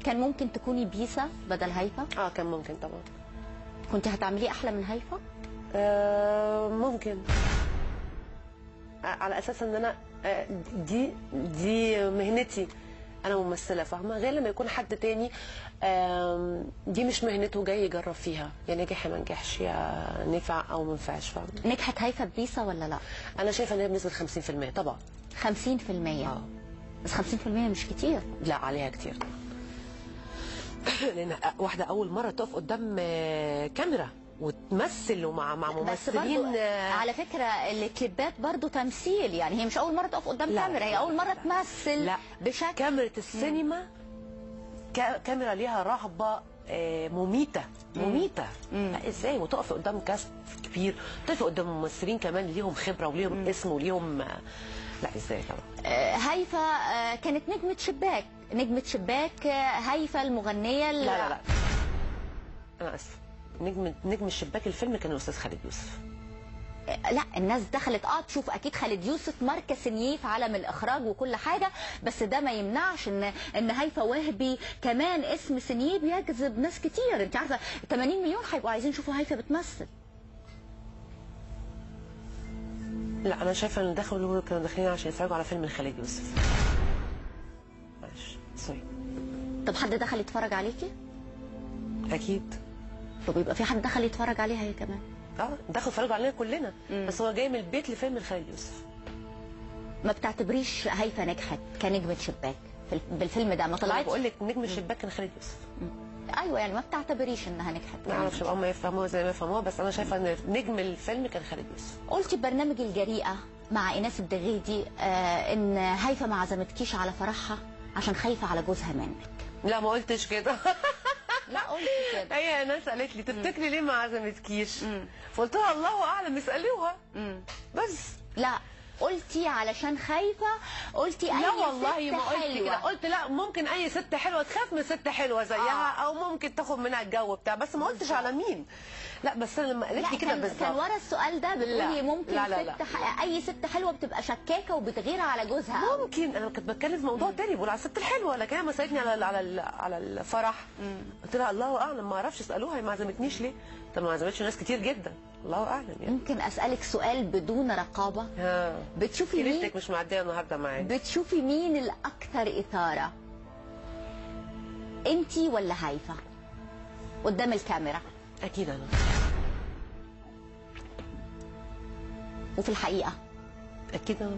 كان ممكن تكوني بيسا بدل هيفا؟ كان ممكن طبعا. كنت هتعمليه احلى من هيفا؟ ممكن، على اساس ان انا دي مهنتي، انا ممثله فاهمه، غير لما يكون حد تاني دي مش مهنته جاي يجرب فيها، يا نجح يا ما نجحش، يا نفع او ما نفعش، فاهمه. نجحت هيفا ببيسا ولا لا؟ انا شايفه ان هي بنسبه 50% طبعا. 50%؟ بس 50% مش كتير. لا عليها كتير. لان واحده اول مره تقف قدام كاميرا وتمثل ومع ممثلين. بس على فكره الكليبات برضو تمثيل، يعني هي مش اول مره تقف قدام كاميرا، هي اول مره تمثل. لا بشكل كاميرا السينما كاميرا ليها رهبه مميته. لا ازاي وتقف قدام كاست كبير، تقف قدام ممثلين كمان ليهم خبره وليهم اسم وليهم، لا ازاي طبعا. هيفا كانت نجمه شباك هيفا المغنيه لا انا اسف، نجم الشباك الفيلم كان الاستاذ خالد يوسف. لا الناس دخلت تشوف اكيد خالد يوسف ماركه سينيه في عالم الاخراج وكل حاجه، بس ده ما يمنعش ان هيفا وهبي كمان اسم سينيه بيجذب ناس كتير. انت عارفه 80 مليون هيبقوا عايزين يشوفوا هيفا بتمثل. لا انا شايفه ان كانوا داخلين عشان يتفرجوا على فيلم خالد يوسف. معلش سوري. طب حد دخل يتفرج عليكي؟ اكيد. طب يبقى في حد دخل يتفرج عليها هي كمان؟ دخلوا يتفرجوا علينا كلنا. بس هو جاي من البيت لفيلم خالد يوسف. ما بتعتبريش هيفا نجحت كنجمه شباك بالفيلم ده؟ ما طلعتش. بقول لك نجم الشباك كان خالد يوسف. ايوه يعني ما بتعتبريش انها نجحت؟ ما اعرفش هم يفهموها زي ما يفهموها، بس انا شايفه ان نجم الفيلم كان خالد يوسف. قلتي برنامج الجريئه مع ايناس الدغيدي ان هيفا ما عزمتكيش على فرحها عشان خايفه على جوزها منك. لا ما قلتش كده. لا قلت كده. هي ناس قالت لي تفتكري ليه ما عزمتكيش؟ فقلت لها الله اعلم اسالوها. بس لا قلتي علشان خايفه، قلتي اي لا والله ست ما قلت كده، قلت لا ممكن اي ست حلوه تخاف من ست حلوه زيها او ممكن تاخد منها الجو بتاع، بس ما قلتش على مين. لا بس انا لما قالت لي كده بالظبط كان ورا السؤال ده بتقولي ممكن لا. اي ست حلوه بتبقى شكاكه وبتغير على جوزها. ممكن انا كنت بتكلم في موضوع تاني، بقول على الست الحلوه، لكن هي ما سالتني على الفرح. قلت لها الله اعلم ما اعرفش، اسالوها هي ما عزمتنيش ليه؟ طب ما عزمتش ناس كتير جدا، الله اعلم يعني. ممكن اسالك سؤال بدون رقابه؟ بتشوفي مين مش معديه النهارده معايا؟ بتشوفي مين الاكثر اثاره، انتي ولا هيفا قدام الكاميرا؟ اكيد انا. وفي الحقيقه اكيد انا.